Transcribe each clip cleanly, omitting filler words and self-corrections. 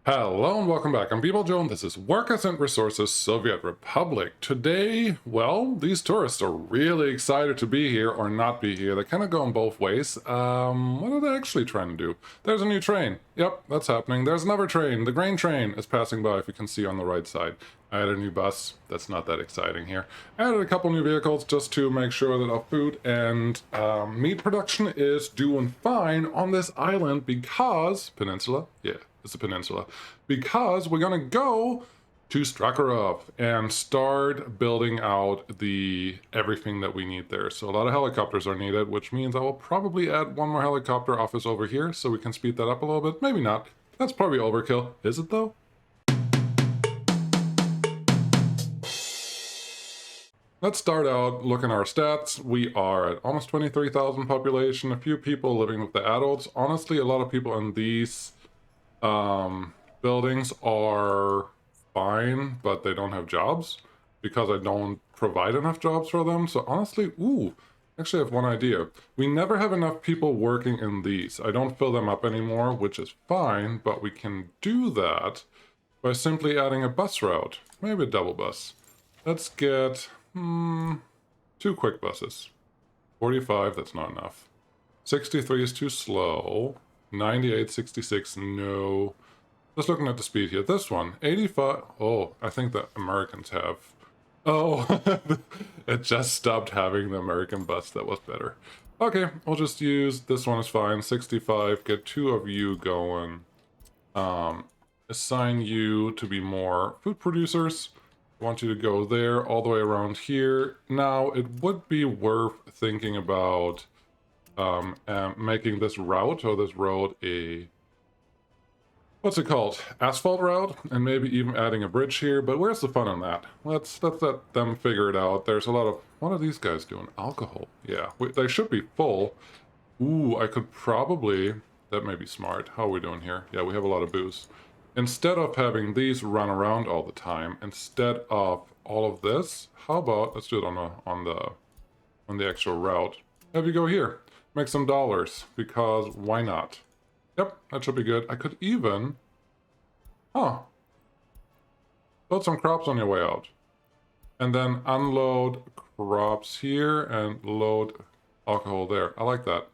Hello and welcome back. I'm Joe and this is Workers and Resources Soviet Republic. Today, well, these tourists are really excited to be here or not be here. They're kind of going both ways. What are they actually trying to do? There's a new train. Yep, that's happening. There's another train. The grain train is passing by, if you can see on the right side. I added a new bus. That's not that exciting here. I added a couple new vehicles just to make sure that our food and meat production is doing fine on this island because... Peninsula? Yeah. It's a peninsula, because we're gonna go to Strakarov and start building out the everything that we need there. So a lot of helicopters are needed, which means I will probably add one more helicopter office over here so we can speed that up a little bit. Maybe not. That's probably overkill. Is it though? Let's start out looking at our stats. We are at almost 23,000 population, a few people living with the adults. Honestly, a lot of people in these buildings are fine, but they don't have jobs because I don't provide enough jobs for them. So honestly, actually I have one idea. We never have enough people working in these. I don't fill them up anymore, which is fine, but we can do that by simply adding a bus route, maybe a double bus. Let's get 2 quick buses. 45, that's not enough. 63 is too slow. 98, 66, no. Just looking at the speed here. This one, 85. Oh, I think the Americans have. Oh, it just stopped having the American bus. That was better. Okay, we'll just use this one is fine. 65, get 2 of you going. Assign you to be more food producers. I want you to go there all the way around here. Now, it would be worth thinking about making this route or this road a what's it called, asphalt route, and maybe even adding a bridge here. But where's the fun in that? Let's let them figure it out. There's a lot of, what are these guys doing? Alcohol. Yeah, they should be full. Ooh, I could probably, that may be smart. How are we doing here? Yeah, we have a lot of booze. Instead of having these run around all the time, instead of all of this, how about let's do it on the actual route. Have you go here. Make some dollars, because why not? Yep, that should be good. I could even... build some crops on your way out. And then unload crops here and load alcohol there. I like that.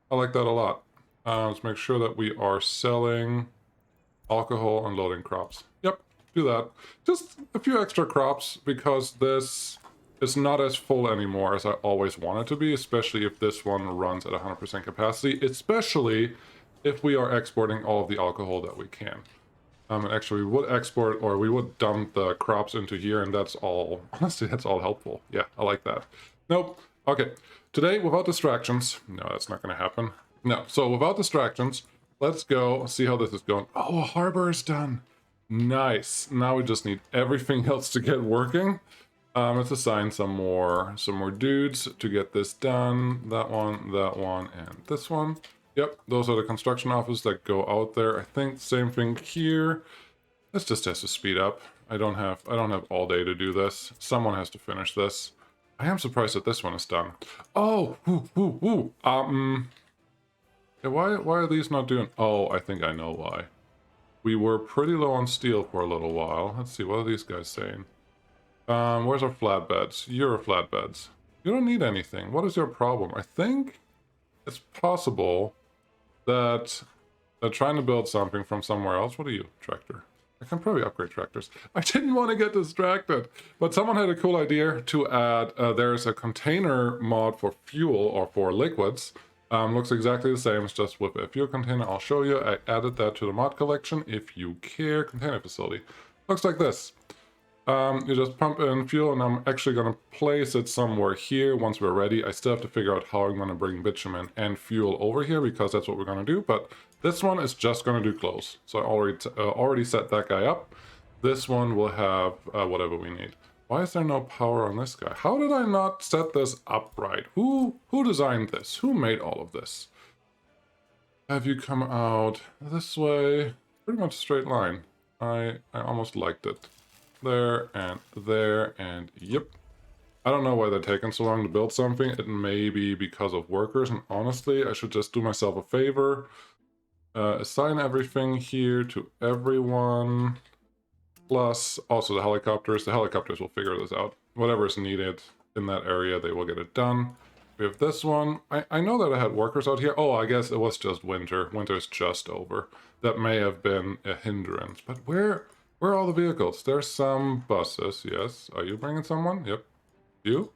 I like that a lot. Let's make sure that we are selling alcohol and loading crops. Yep, do that. Just a few extra crops, because this... it's not as full anymore as I always want it to be, especially if this one runs at 100% capacity, especially if we are exporting all of the alcohol that we can. And actually, we would export, or we would dump the crops into here, and that's all, honestly, that's all helpful. Yeah, I like that. Nope. Okay, today, without distractions, no, that's not going to happen. No, so without distractions, let's go see how this is going. Oh, a harbor is done. Nice. Now we just need everything else to get working. Let's assign some more dudes to get this done. That one, and this one. Yep, those are the construction offices that go out there. I think same thing here. This just has to speed up. I don't have all day to do this. Someone has to finish this. I am surprised that this one is done. Oh, yeah, why are these not doing? Oh, I think I know why. We were pretty low on steel for a little while. Let's see, what are these guys saying? Where's our flatbeds? You're flatbeds. You don't need anything. What is your problem? I think it's possible that they're trying to build something from somewhere else. What are you, tractor? I can probably upgrade tractors. I didn't want to get distracted, but someone had a cool idea to add, there's a container mod for fuel or for liquids. Looks exactly the same, it's just with a fuel container. I'll show you. I added that to the mod collection if you care. Container facility. Looks like this. You just pump in fuel, and I'm actually going to place it somewhere here once we're ready. I still have to figure out how I'm going to bring bitumen and fuel over here, because that's what we're going to do. But this one is just going to do clothes. So I already set that guy up. This one will have whatever we need. Why is there no power on this guy? How did I not set this up right? Who designed this? Who made all of this? Have you come out this way? Pretty much a straight line. I almost liked it. There, and yep. I don't know why they're taking so long to build something. It may be because of workers, and honestly, I should just do myself a favor. Assign everything here to everyone. Plus, also the helicopters. The helicopters will figure this out. Whatever is needed in that area, they will get it done. We have this one. I know that I had workers out here. Oh, I guess it was just winter. Winter's just over. That may have been a hindrance. But where are all the vehicles? There's some buses, yes. Are you bringing someone? Yep. You?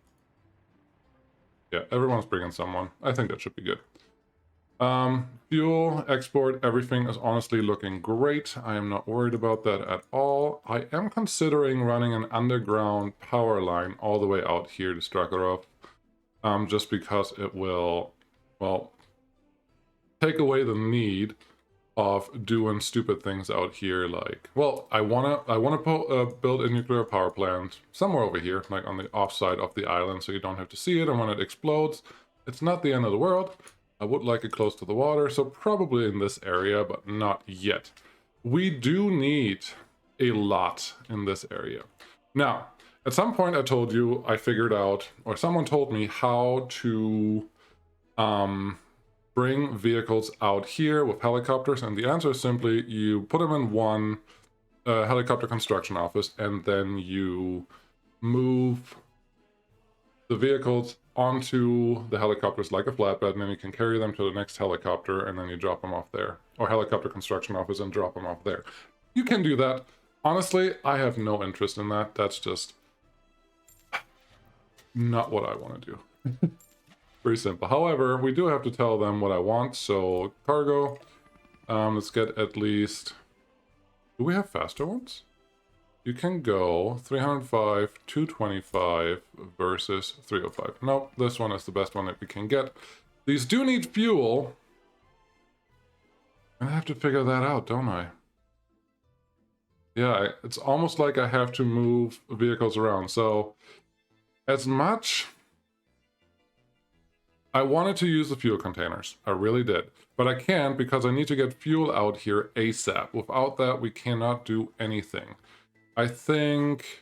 Yeah, everyone's bringing someone. I think that should be good. Fuel, export, everything is honestly looking great. I am not worried about that at all. I am considering running an underground power line all the way out here to Strakarov, just because it will, well, take away the need of doing stupid things out here. Like, well, I wanna build a nuclear power plant somewhere over here, like on the offside of the island, so you don't have to see it. And when it explodes, it's not the end of the world. I would like it close to the water, so probably in this area, but not yet. We do need a lot in this area. Now, at some point I told you I figured out, or someone told me how to bring vehicles out here with helicopters, and the answer is simply you put them in one helicopter construction office, and then you move the vehicles onto the helicopters like a flatbed, and then you can carry them to the next helicopter, and then you drop them off there. Or helicopter construction office and drop them off there. You can do that. Honestly, I have no interest in that. That's just not what I want to do. Very simple. However, we do have to tell them what I want, so cargo. Let's get at least... Do we have faster ones? You can go 305, 225 versus 305. Nope, this one is the best one that we can get. These do need fuel. I have to figure that out, don't I? Yeah, it's almost like I have to move vehicles around. So, as much... I wanted to use the fuel containers. I really did. But I can't because I need to get fuel out here ASAP. Without that, we cannot do anything. I think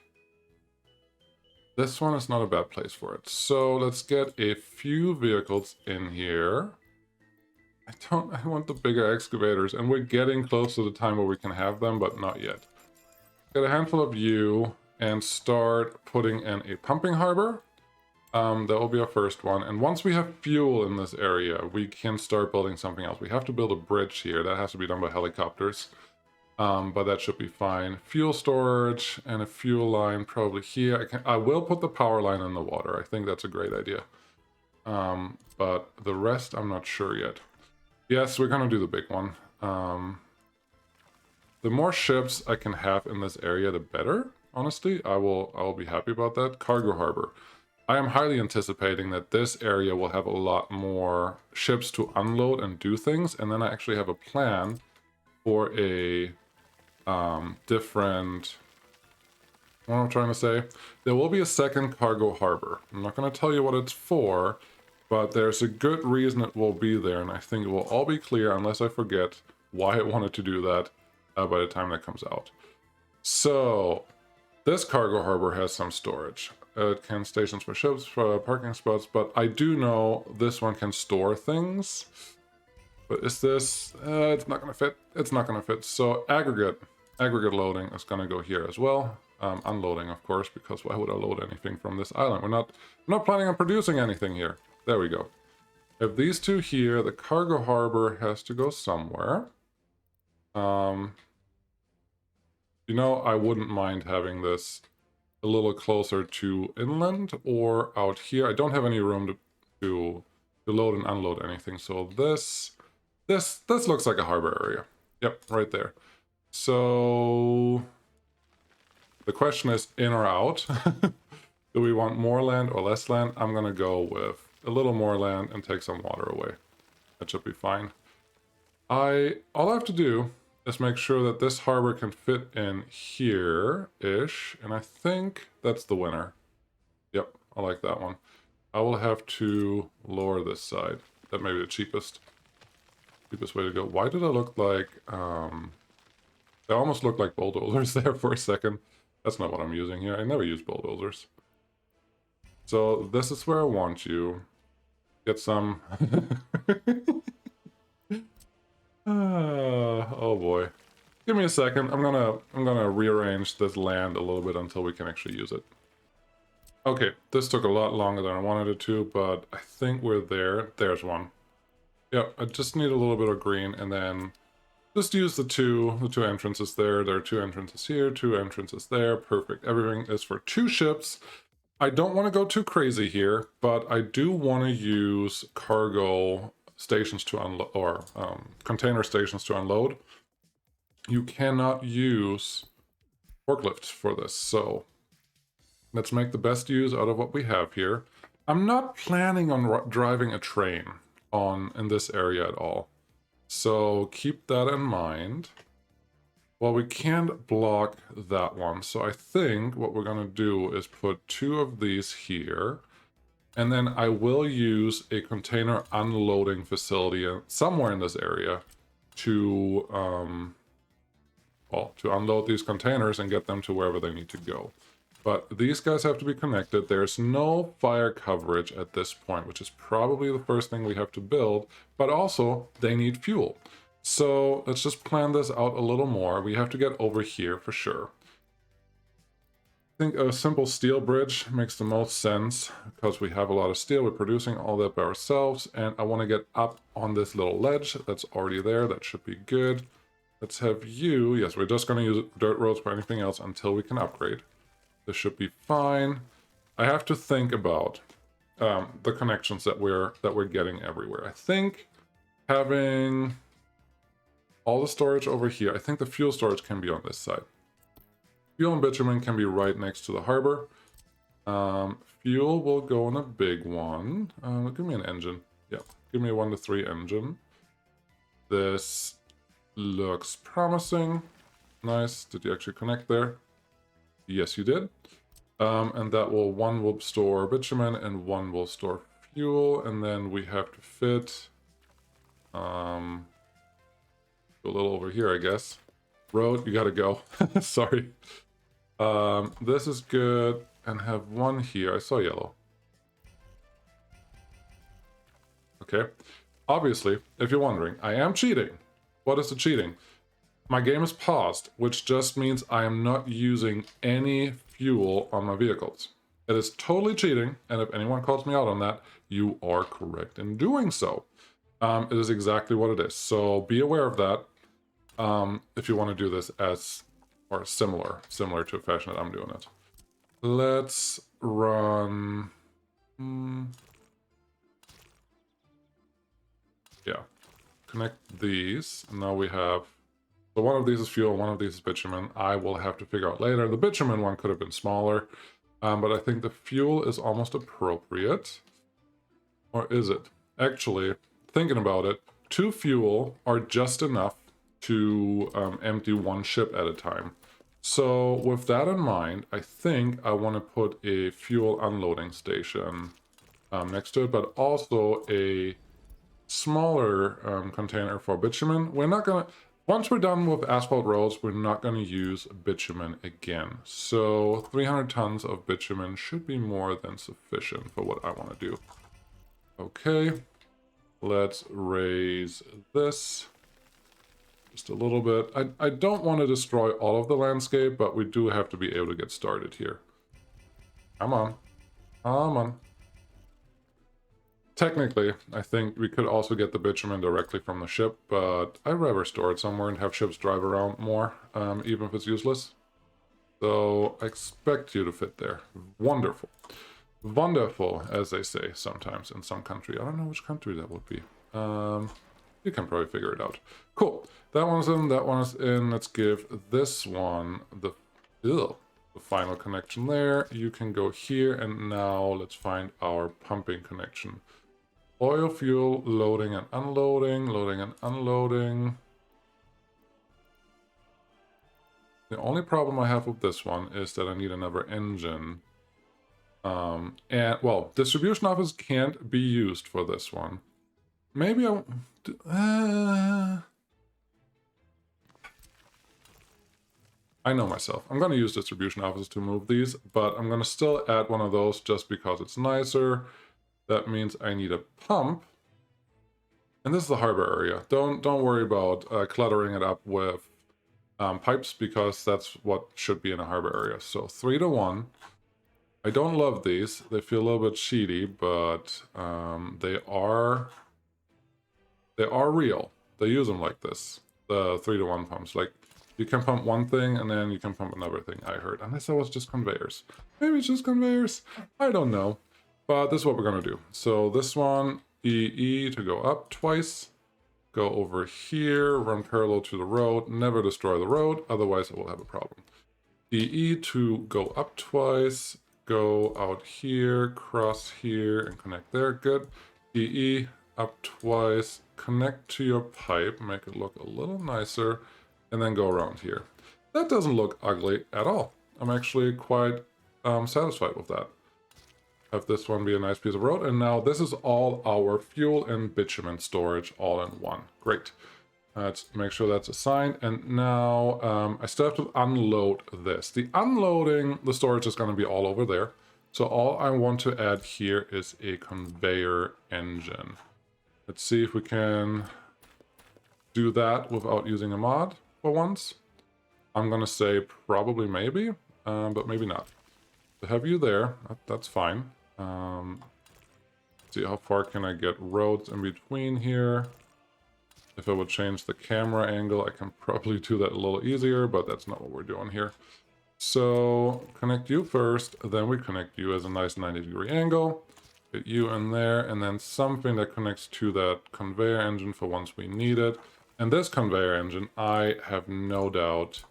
this one is not a bad place for it. So let's get a few vehicles in here. I want the bigger excavators, and we're getting close to the time where we can have them, but not yet. Get a handful of you and start putting in a pumping harbor. That will be our first one. And once we have fuel in this area, we can start building something else. We have to build a bridge here. That has to be done by helicopters. But that should be fine. Fuel storage and a fuel line probably here. I will put the power line in the water. I think that's a great idea. But the rest, I'm not sure yet. Yes, we're gonna do the big one. The more ships I can have in this area, the better. Honestly, I will be happy about that. Cargo harbor. I am highly anticipating that this area will have a lot more ships to unload and do things, and then I actually have a plan for a different... What am I trying to say? There will be a second cargo harbor. I'm not going to tell you what it's for, but there's a good reason it will be there, and I think it will all be clear unless I forget why I wanted to do that by the time that comes out. So, this cargo harbor has some storage. It can stations for ships, for parking spots, but I do know this one can store things. But is this... it's not going to fit. It's not going to fit. So aggregate loading is going to go here as well. Unloading, of course, because why would I load anything from this island? We're not planning on producing anything here. There we go. If these two here, the cargo harbor has to go somewhere. You know, I wouldn't mind having this a little closer to inland or out here. I don't have any room to load and unload anything, so this looks like a harbor area. Yep, right there. So the question is in or out. Do we want more land or less land? I'm gonna go with a little more land and take some water away. That should be fine. All I have to do is make sure that this harbor can fit in here-ish, and I think that's the winner. Yep, I like that one. I will have to lower this side. That may be the cheapest way to go. Why did I look like... they almost looked like bulldozers there for a second. That's not what I'm using here. I never use bulldozers. So this is where I want you. Get some... Oh boy. Give me a second. I'm gonna rearrange this land a little bit until we can actually use it. Okay, this took a lot longer than I wanted it to, but I think we're there. There's one. Yep, I just need a little bit of green, and then just use the two entrances there. There are two entrances here, two entrances there. Perfect. Everything is for 2 ships. I don't want to go too crazy here, but I do want to use cargo stations to unload, or container stations to unload. You cannot use forklifts for this, so let's make the best use out of what we have here. I'm not planning on driving a train in this area at all, so keep that in mind. Well, we can't block that one, so I think what we're going to do is put 2 of these here, and then I will use a container unloading facility somewhere in this area to, well, to unload these containers and get them to wherever they need to go. But these guys have to be connected. There's no fire coverage at this point, which is probably the first thing we have to build, but also they need fuel. So let's just plan this out a little more. We have to get over here for sure. I think a simple steel bridge makes the most sense because we have a lot of steel. We're producing all that by ourselves, and I want to get up on this little ledge that's already there. That should be good. Let's have you. Yes, we're just going to use dirt roads for anything else until we can upgrade. This should be fine. I have to think about the connections that we're getting everywhere. I think having all the storage over here. I think the fuel storage can be on this side. Fuel and bitumen can be right next to the harbor. Fuel will go in a big one. Give me an engine. Yeah, give me a 1 to 3 engine. This looks promising. Nice. Did you actually connect there? Yes, you did. And that will, 1 will store bitumen and 1 will store fuel. And then we have to fit a little over here, I guess. Road, you gotta go. Sorry. This is good. And have 1 here. I saw yellow. Okay. Obviously, if you're wondering, I am cheating. What is the cheating? My game is paused, which just means I am not using any fuel on my vehicles. It is totally cheating, and if anyone calls me out on that, you are correct in doing so. It is exactly what it is. So be aware of that if you want to do this as, or similar to a fashion that I'm doing it. Let's run... yeah. Connect these. And now we have... so one of these is fuel, one of these is bitumen. I will have to figure out later. The bitumen one could have been smaller, but I think the fuel is almost appropriate. Or is it? Actually, thinking about it, 2 fuel are just enough to empty 1 ship at a time. So with that in mind, I think I want to put a fuel unloading station next to it, but also a smaller container for bitumen. We're not gonna... once we're done with asphalt roads, we're not going to use bitumen again. So 300 tons of bitumen should be more than sufficient for what I want to do. Okay, let's raise this just a little bit. I don't want to destroy all of the landscape, but we do have to be able to get started here. Come on. Come on. Technically, I think we could also get the bitumen directly from the ship, but I'd rather store it somewhere and have ships drive around more, even if it's useless. So I expect you to fit there. Wonderful. Wonderful, as they say sometimes in some country. I don't know which country that would be. You can probably figure it out. Cool. That one's in, that one is in. Let's give this one the final connection there. You can go here, and now let's find our pumping connection. Oil, fuel, loading and unloading, loading and unloading. The only problem I have with this one is that I need another engine. And, well, distribution office can't be used for this one. Maybe I know myself. I'm going to use distribution offices to move these, but I'm going to still add one of those just because it's nicer. That means I need a pump. And this is the harbor area. Don't worry about cluttering it up with pipes, because that's what should be in a harbor area. So 3-to-1. I don't love these. They feel a little bit cheaty, but they are real. They use them like this. The 3-to-1 pumps. Like, you can pump one thing and then you can pump another thing, I heard. Unless it was just conveyors. Maybe it's just conveyors. I don't know. But this is what we're going to do. So this one, EE to go up twice. Go over here, run parallel to the road. Never destroy the road, otherwise I will have a problem. EE to go up twice. Go out here, cross here, and connect there. Good. EE up twice. Connect to your pipe. Make it look a little nicer. And then go around here. That doesn't look ugly at all. I'm actually quite satisfied with that. Have this one be a nice piece of road. And now this is all our fuel and bitumen storage all in one. Great. Let's make sure that's assigned. And now I still have to unload this. The unloading, the storage is going to be all over there. So all I want to add here is a conveyor engine. Let's see if we can do that without using a mod for once. I'm going to say probably maybe, but maybe not. To have you there, that's fine. See how far can I get roads in between here. If I would change the camera angle, I can probably do that a little easier, but that's not what we're doing here. So connect you first, then we connect you as a nice 90-degree angle. Get you in there, and then something that connects to that conveyor engine for once we need it. And this conveyor engine, I have no doubt.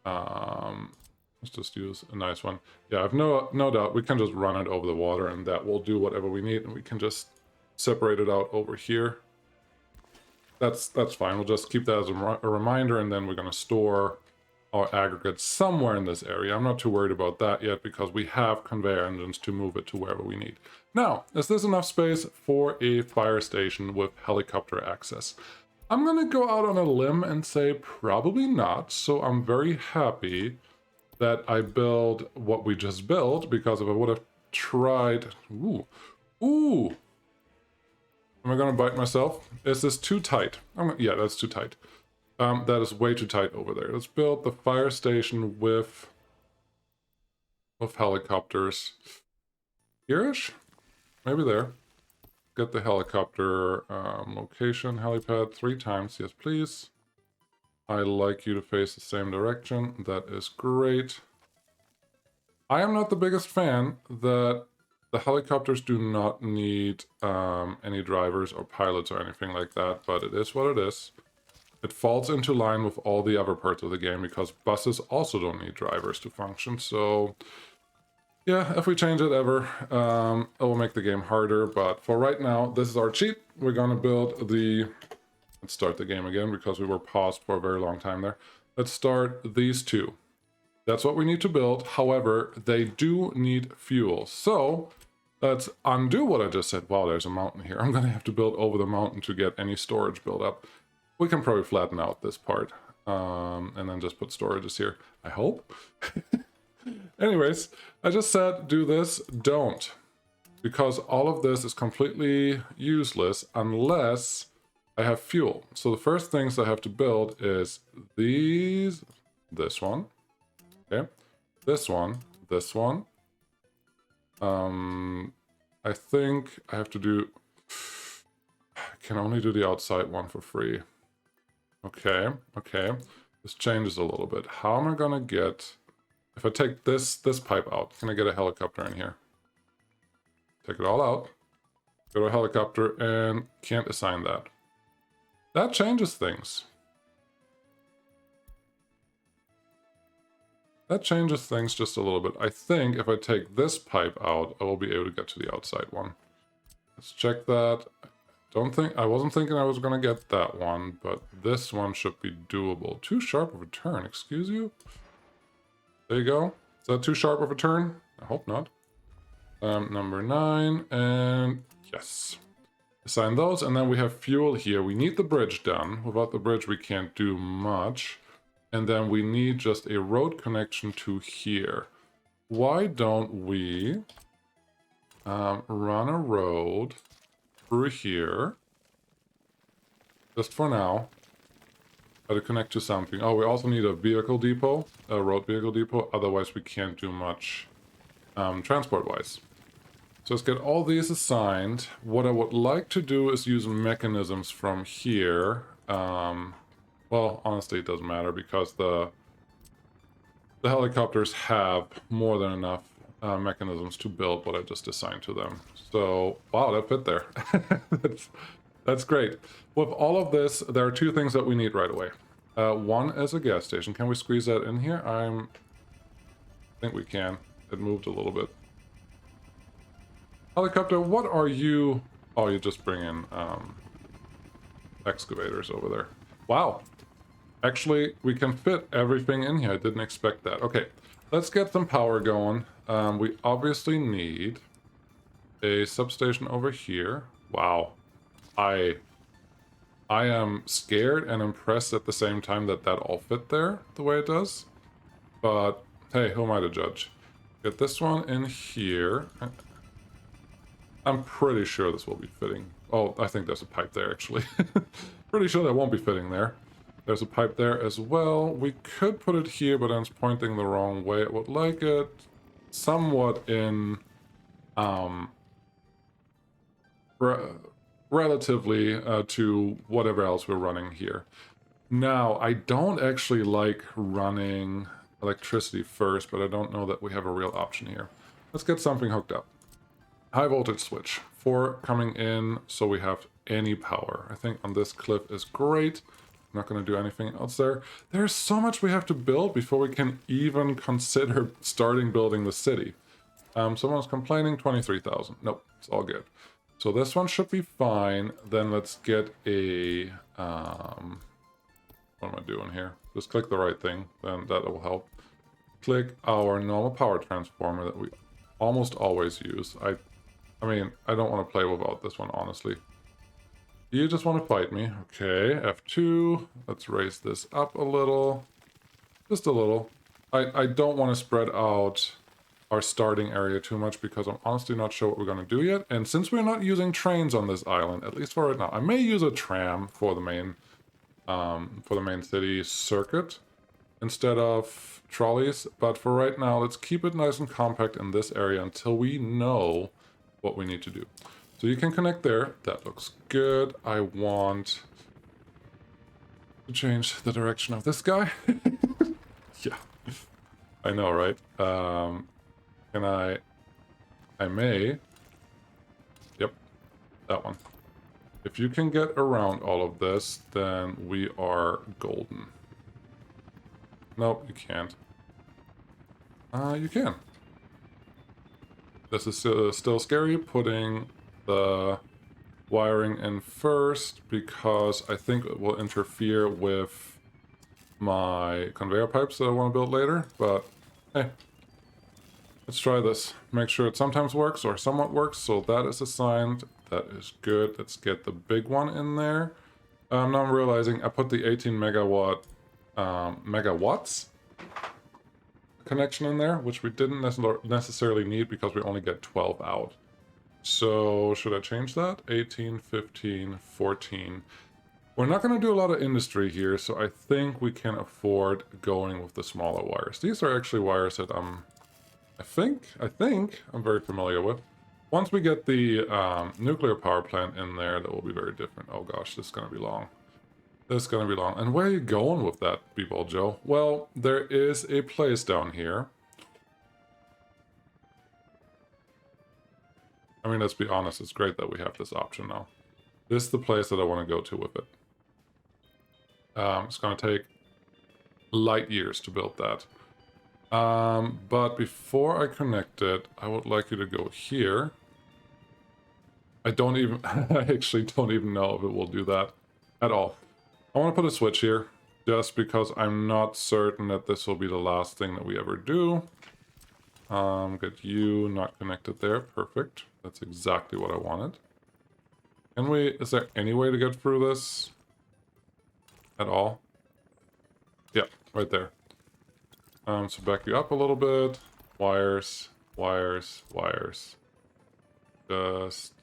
Let's just use a nice one. Yeah, I have no doubt we can just run it over the water, and that will do whatever we need, and we can just separate it out over here. That's fine. We'll just keep that as a reminder, and then we're going to store our aggregate somewhere in this area. I'm not too worried about that yet, because we have conveyor engines to move it to wherever we need. Now, is this enough space for a fire station with helicopter access? I'm going to go out on a limb and say probably not, so I'm very happy that I build what we just built, because if I would have tried... Ooh! Am I going to bite myself? Is this too tight? Yeah, that's too tight. That is way too tight over there. Let's build the fire station with helicopters. Here-ish? Maybe there. Get the helicopter location, helipad 3 times. Yes, please. I like you to face the same direction. That is great. I am not the biggest fan that the helicopters do not need any drivers or pilots or anything like that, but it is what it is. It falls into line with all the other parts of the game, because buses also don't need drivers to function. So yeah, if we change it ever, it will make the game harder. But for right now, this is our cheat. We're going to build the... Let's start the game again, because we were paused for a very long time there. Let's start these two. That's what we need to build. However, they do need fuel. So let's undo what I just said. Wow, there's a mountain here. I'm going to have to build over the mountain to get any storage built up. We can probably flatten out this part and then just put storages here. I hope. Anyways, I just said do this. Don't. Because all of this is completely useless unless I have fuel. So the first things I have to build is these, this one, okay, this one. I think I have to do, I can only do the outside one for free. Okay. This changes a little bit. How am I gonna get, if I take this pipe out, can I get a helicopter in here? Take it all out, go to a helicopter, and can't assign that. That changes things. That changes things just a little bit. I think if I take this pipe out, I will be able to get to the outside one. Let's check that. I wasn't thinking I was going to get that one, but this one should be doable. Too sharp of a turn, excuse you? There you go. Is that too sharp of a turn? I hope not. Number 9, and yes. Assign those, and then we have fuel here. We need the bridge done. Without the bridge, we can't do much. And then we need just a road connection to here. Why don't we run a road through here? just for now. To connect to something. Oh, we also need a vehicle depot, a road vehicle depot. Otherwise, we can't do much transport-wise. So let's get all these assigned. What I would like to do is use mechanisms from here. Well, honestly, it doesn't matter because the helicopters have more than enough mechanisms to build what I just assigned to them. So, wow, that fit there. That's great. With all of this, there are two things that we need right away. One is a gas station. Can we squeeze that in here? I think we can. It moved a little bit. Helicopter, what are you? Oh, you just bring in excavators over there. Wow. Actually, we can fit everything in here. I didn't expect that. Okay, let's get some power going. We obviously need a substation over here. Wow. I am scared and impressed at the same time that that all fit there the way it does. But hey, who am I to judge? Get this one in here. I'm pretty sure this will be fitting. Oh, I think there's a pipe there, actually. Pretty sure that won't be fitting there. There's a pipe there as well. We could put it here, but then it's pointing the wrong way. I would like it somewhat in... relatively to whatever else we're running here. Now, I don't actually like running electricity first, but I don't know that we have a real option here. Let's get something hooked up. High voltage switch. 4 coming in, so we have any power. I think on this cliff is great. I'm not going to do anything else there. There's so much we have to build before we can even consider starting building the city. Someone's complaining, 23,000. Nope, it's all good. So this one should be fine. Then let's get a... what am I doing here? Just click the right thing, then that will help. Click our normal power transformer that we almost always use. I mean, I don't want to play without this one, honestly. You just want to fight me. Okay, F2. Let's raise this up a little. Just a little. I don't want to spread out our starting area too much because I'm honestly not sure what we're going to do yet. And since we're not using trains on this island, at least for right now, I may use a tram for the main city circuit instead of trolleys. But for right now, let's keep it nice and compact in this area until we know what we need to do. So you can connect there. That looks good. I want to change the direction of this guy. Yeah, I know, right? Can I may. Yep, that one. If you can get around all of this, then we are golden. Nope, you can't. You can. This is still scary, putting the wiring in first, because I think it will interfere with my conveyor pipes that I want to build later, but hey. Let's try this. Make sure it sometimes works or somewhat works, so that is assigned. That is good. Let's get the big one in there. Now I'm realizing I put the 18 megawatt megawatts connection in there, which we didn't necessarily need because we only get 12 out. So should I change that? 18, 15, 14. We're not going to do a lot of industry here, so I think we can afford going with the smaller wires. These are actually wires that I think I'm very familiar with. Once we get the nuclear power plant in there, that will be very different. Oh gosh, this is going to be long. This is going to be long. And where are you going with that, B-Ball Joe? Well, there is a place down here. I mean, let's be honest, it's great that we have this option now. This is the place that I want to go to with it. It's going to take light years to build that. But before I connect it, I would like you to go here. I actually don't even know if it will do that at all. I want to put a switch here, just because I'm not certain that this will be the last thing that we ever do. Get you not connected there, perfect. That's exactly what I wanted. Is there any way to get through this? At all? Yeah, right there. So back you up a little bit. Wires, wires, wires. Just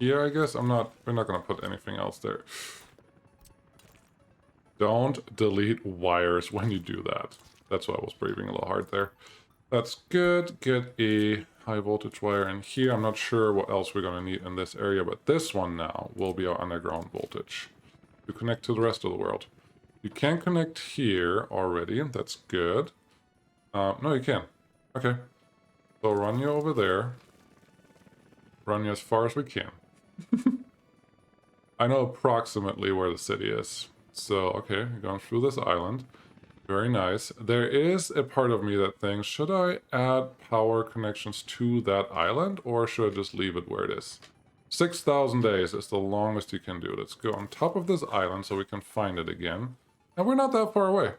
Yeah, I guess we're not gonna put anything else there. Don't delete wires when you do that. That's why I was breathing a little hard there. That's good. Get a high voltage wire in here. I'm not sure what else we're gonna need in this area, but this one now will be our underground voltage to connect to the rest of the world. You can connect here already. That's good. No, you can. Okay. So run you over there. Run you as far as we can. I know approximately where the city is. So, okay, you're going through this island. Very nice. There is a part of me that thinks, should I add power connections to that island, or should I just leave it where it is? 6,000 days is the longest you can do. Let's go on top of this island so we can find it again. And we're not that far away.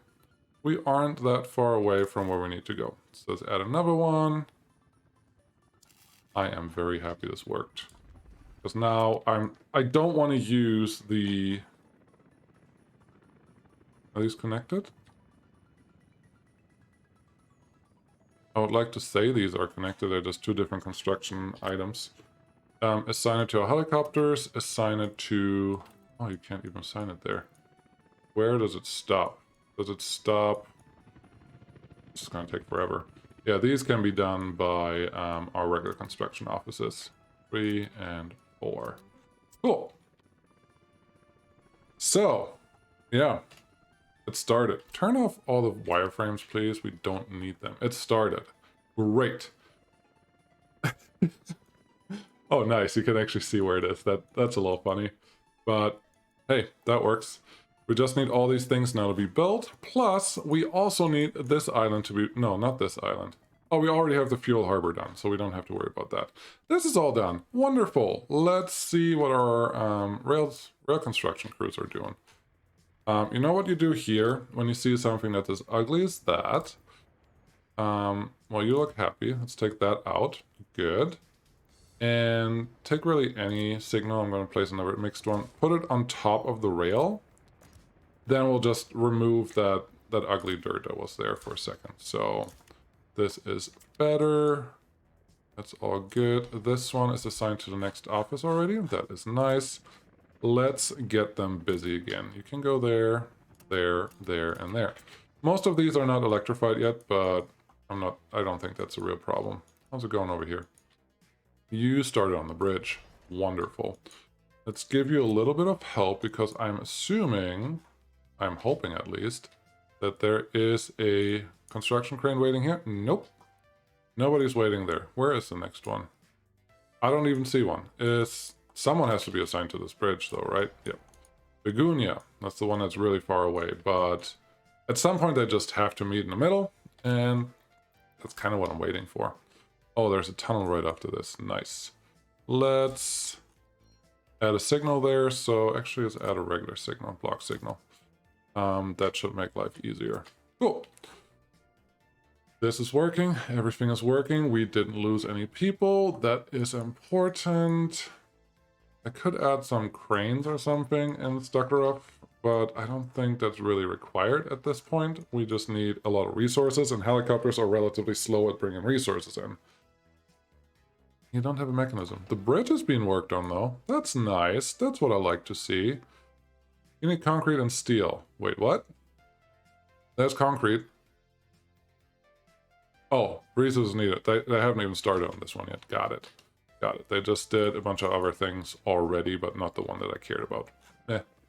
We aren't that far away from where we need to go. So let's add another one. I am very happy this worked. Because now I don't want to use the... Are these connected? I would like to say these are connected. They're just two different construction items. Assign it to our helicopters. Assign it to... Oh, you can't even assign it there. Where does it stop? Does it stop? It's going to take forever. Yeah, these can be done by our regular construction offices. 3 and 4. Cool. So, yeah. It started. Turn off all the wireframes, please. We don't need them. It started. Great. Oh, nice. You can actually see where it is. That's a little funny. But, hey, that works. We just need all these things now to be built. Plus, we also need this island to be... No, not this island. Oh, we already have the fuel harbor done, so we don't have to worry about that. This is all done. Wonderful. Let's see what our rail construction crews are doing. You know what you do here when you see something that is ugly as that? Well, you look happy. Let's take that out. Good. And take really any signal. I'm going to place another mixed one. Put it on top of the rail. Then we'll just remove that ugly dirt that was there for a second. So this is better. That's all good. This one is assigned to the next office already. That is nice. Let's get them busy again. You can go there, there, there, and there. Most of these are not electrified yet, but I don't think that's a real problem. How's it going over here? You started on the bridge. Wonderful. Let's give you a little bit of help because I'm assuming, I'm hoping at least, that there is a construction crane waiting here. Nope. Nobody's waiting there. Where is the next one? I don't even see one. Someone has to be assigned to this bridge, though, right? Yep. Begonia. That's the one that's really far away. But at some point, they just have to meet in the middle. And that's kind of what I'm waiting for. Oh, there's a tunnel right after this. Nice. Let's add a signal there. So actually, let's add a regular signal, block signal. That should make life easier. Cool. This is working. Everything is working. We didn't lose any people. That is important. I could add some cranes or something in Stuckerov, but I don't think that's really required at this point. We just need a lot of resources, and helicopters are relatively slow at bringing resources in. You don't have a mechanism. The bridge is being worked on, though. That's nice. That's what I like to see. You need concrete and steel. Wait, what? There's concrete. Oh, resources needed. They haven't even started on this one yet. Got it. Got it. They just did a bunch of other things already, but not the one that I cared about.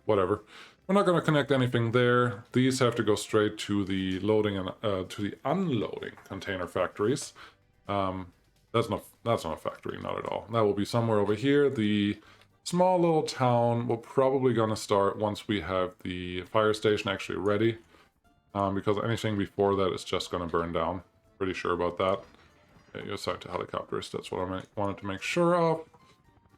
Whatever. We're not going to connect anything there. These have to go straight to the loading and to the unloading container factories. That's not a factory, not at all. That will be somewhere over here. The small little town will probably going to start once we have the fire station actually ready, because anything before that is just going to burn down. Pretty sure about that. You assign to helicopters. That's what I wanted to make sure of.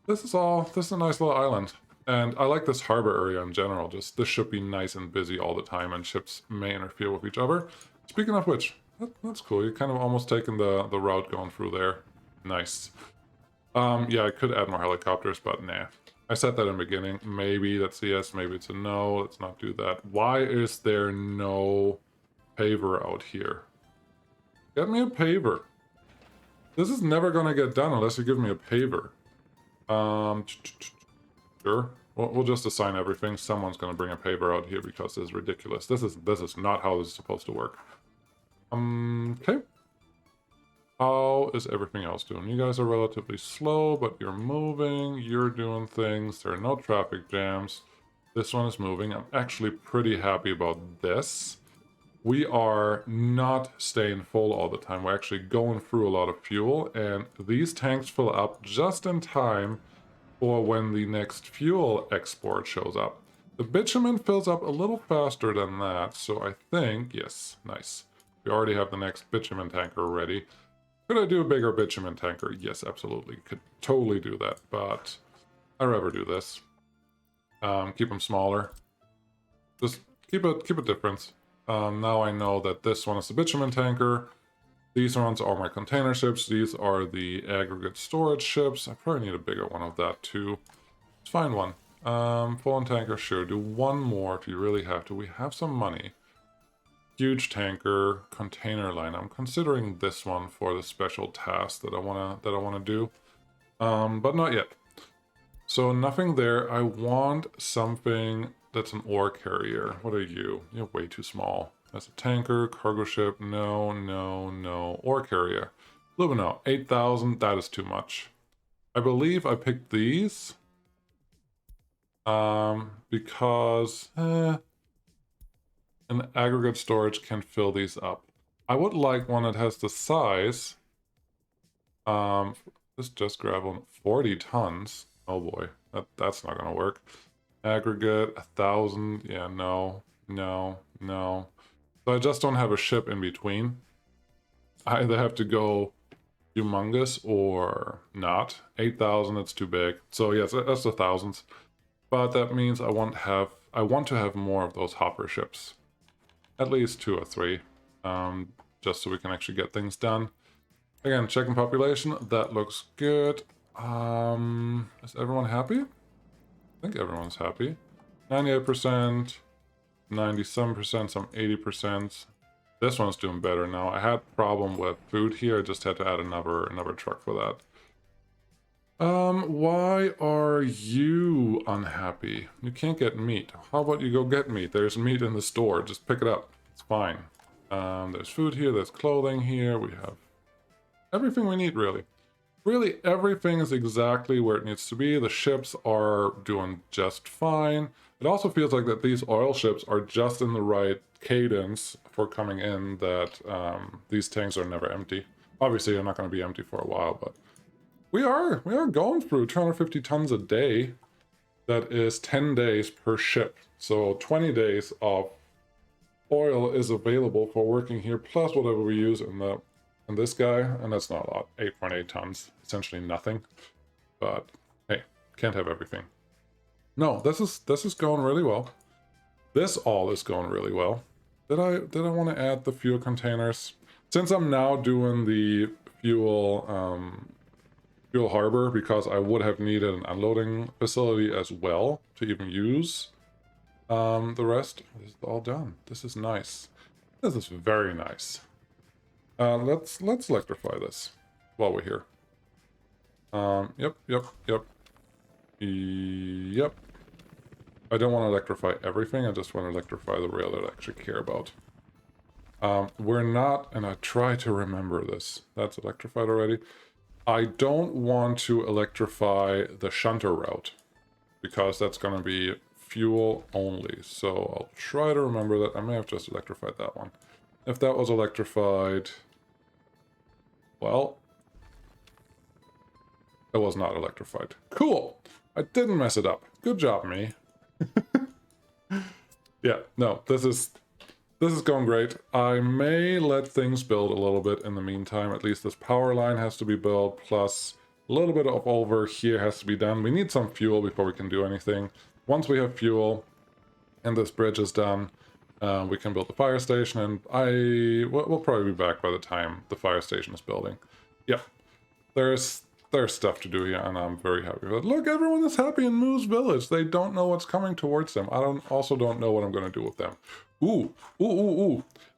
This is a nice little island. And I like this harbor area in general. Just this should be nice and busy all the time, and ships may interfere with each other. Speaking of which, that's cool. You're kind of almost taking the route going through there. Nice. Yeah, I could add more helicopters, but nah. I said that in the beginning. Maybe that's a yes, maybe it's a no. Let's not do that. Why is there no paver out here? Get me a paver. This is never going to get done unless you give me a paver. Sure. We'll just assign everything. Someone's going to bring a paver out here because this is ridiculous. This is not how this is supposed to work. Okay. How is everything else doing? You guys are relatively slow, but you're moving. You're doing things. There are no traffic jams. This one is moving. I'm actually pretty happy about this. We are not staying full all the time. We're actually going through a lot of fuel, and these tanks fill up just in time for when the next fuel export shows up. The bitumen fills up a little faster than that, so I think, yes, nice. We already have the next bitumen tanker ready. Could I do a bigger bitumen tanker? Yes, absolutely. Could totally do that, but I'd rather do this. Keep them smaller. Just keep a difference. Now I know that this one is the bitumen tanker. These ones are my container ships. These are the aggregate storage ships. I probably need a bigger one of that too. Let's find one. Full-on tanker, sure. Do one more if you really have to. We have some money. Huge tanker, container line. I'm considering this one for the special task that I wanna do. But not yet. So nothing there. I want something that's an ore carrier. What are you? You're way too small. That's a tanker, cargo ship. No, no, no. Ore carrier. Lumino, 8,000. That is too much. I believe I picked these. Because an aggregate storage can fill these up. I would like one that has the size. This just gravel 40 tons. Oh boy, that's not gonna work. Aggregate 1,000. Yeah, no, no, no. So I just don't have a ship in between. I either have to go humongous or not. 8,000, it's too big. So yes, that's the thousands. But that means I want to have more of those hopper ships. At least 2 or 3. Just so we can actually get things done. Again, checking population. That looks good. Is everyone happy? I think everyone's happy. 98%, 97%, some 80%. This one's doing better now. I had a problem with food here. I just had to add another truck for that. Why are you unhappy? You can't get meat. How about you go get meat? There's meat in the store. Just pick it up. It's fine. There's food here. There's clothing here. We have everything we need, really. Really, everything is exactly where it needs to be. The ships are doing just fine. It also feels like that these oil ships are just in the right cadence for coming in, that these tanks are never empty. Obviously, they're not going to be empty for a while, but we are going through 250 tons a day. That is 10 days per ship. So 20 days of oil is available for working here, plus whatever we use in this guy, and that's not a lot. 8.8 tons, essentially nothing. But hey, can't have everything. No, this is going really well. This all is going really well. Did I want to add the fuel containers? Since I'm now doing the fuel harbor, because I would have needed an unloading facility as well to even use the rest. This is all done. This is nice. This is very nice. Let's electrify this while we're here. Yep. I don't want to electrify everything. I just want to electrify the rail that I actually care about. We're not, and I try to remember this. That's electrified already. I don't want to electrify the shunter route, because that's going to be fuel only. So I'll try to remember that. I may have just electrified that one. If that was electrified, well, it was not electrified. Cool. I didn't mess it up. Good job, me. Yeah, no, this is going great. I may let things build a little bit in the meantime. At least this power line has to be built, plus a little bit of over here has to be done. We need some fuel before we can do anything. Once we have fuel and this bridge is done, we can build the fire station, and we'll probably be back by the time the fire station is building. Yeah, there's stuff to do here, and I'm very happy with it. Look, everyone is happy in Moo's village. They don't know what's coming towards them. I also don't know what I'm going to do with them. Ooh.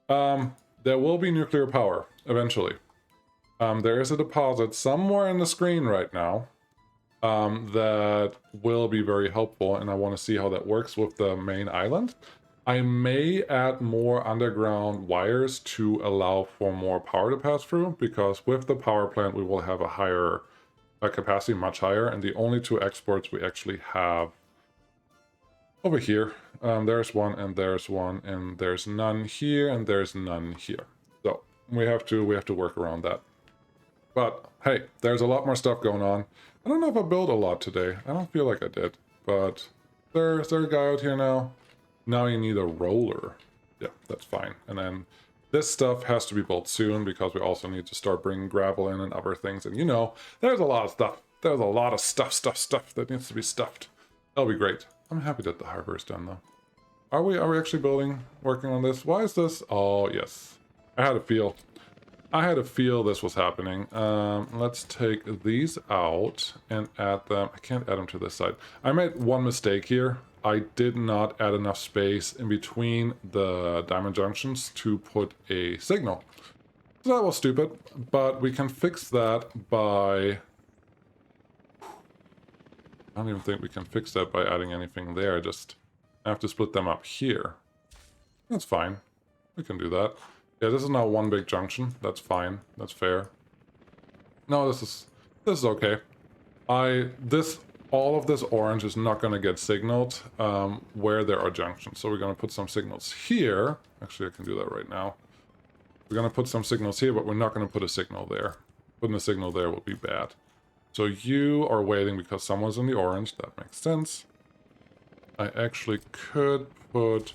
There will be nuclear power eventually. There is a deposit somewhere in the screen right now that will be very helpful, and I want to see how that works with the main island. I may add more underground wires to allow for more power to pass through, because with the power plant we will have a higher capacity, much higher, and the only two exports we actually have over here. There's one, and there's none here, and there's none here. So we have to work around that. But hey, there's a lot more stuff going on. I don't know if I built a lot today. I don't feel like I did. But is there a guy out here now? Now you need a roller. Yeah, that's fine. And then this stuff has to be built soon, because we also need to start bringing gravel in and other things. And you know, there's a lot of stuff. There's a lot of stuff that needs to be stuffed. That'll be great. I'm happy that the harbor is done though. Are we actually working on this? Why is this? Oh, yes. I had a feel this was happening. Let's take these out and add them. I can't add them to this side. I made one mistake here. I did not add enough space in between the diamond junctions to put a signal. So that was stupid, but we can fix that by... I don't even think we can fix that by adding anything there. Just have to split them up here. That's fine. We can do that. Yeah, this is now one big junction. That's fine. That's fair. No, this is okay. All of this orange is not going to get signaled where there are junctions. So we're going to put some signals here. Actually, I can do that right now. We're going to put some signals here, but we're not going to put a signal there. Putting a signal there would be bad. So you are waiting because someone's in the orange. That makes sense. I actually could put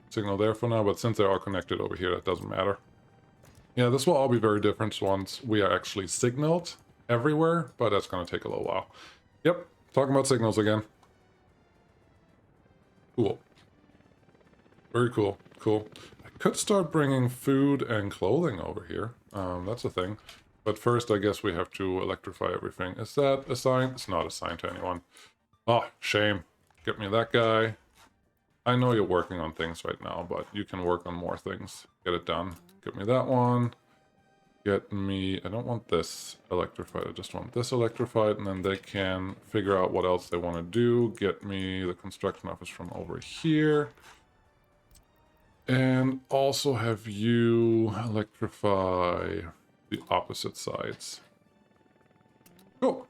signal there for now, but since they're all connected over here, that doesn't matter. Yeah, this will all be very different once we are actually signaled everywhere, but that's going to take a little while. Yep, talking about signals again. Cool. Very cool. Cool. I could start bringing food and clothing over here. That's a thing. But first, I guess we have to electrify everything. Is that assigned? It's not assigned to anyone. Oh, shame. Get me that guy. I know you're working on things right now, but you can work on more things. Get it done. Get me that one. Get me... I don't want this electrified. I just want this electrified, and then they can figure out what else they want to do. Get me the construction office from over here. And also have you electrify the opposite sides. Cool.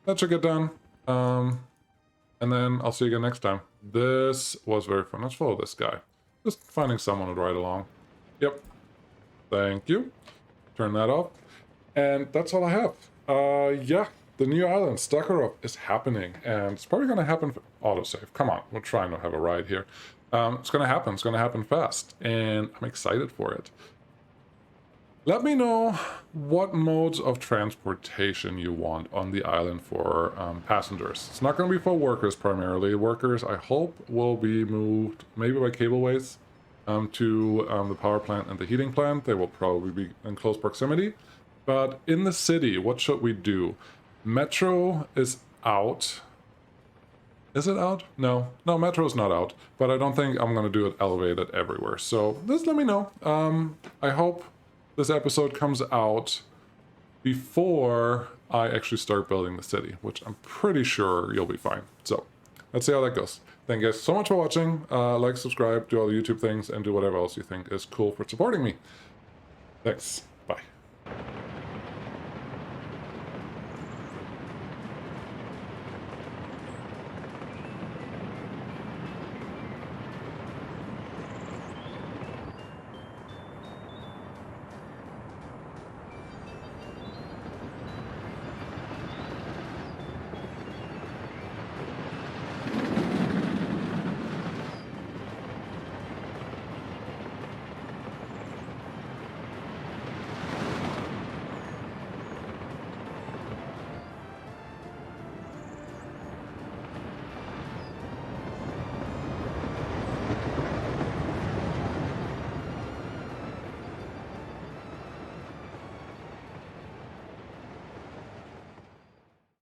That should get done. And then I'll see you again next time. This was very fun. Let's follow this guy. Just finding someone to ride along. Yep. Thank you. Turn that off. And that's all I have. Yeah. The new island, Stakarov, is happening. And it's probably going to happen... Autosave. Come on. We're trying to have a ride here. It's going to happen. It's going to happen fast. And I'm excited for it. Let me know what modes of transportation you want on the island for passengers. It's not going to be for workers primarily. Workers, I hope, will be moved maybe by cableways to the power plant and the heating plant. They will probably be in close proximity. But in the city, what should we do? Metro is out. Is it out? No, Metro's not out. But I don't think I'm going to do it elevated everywhere. So just let me know. I hope this episode comes out before I actually start building the city, which I'm pretty sure you'll be fine. So let's see how that goes. Thank you guys so much for watching. Like, subscribe, do all the YouTube things, and do whatever else you think is cool for supporting me. Thanks. Bye.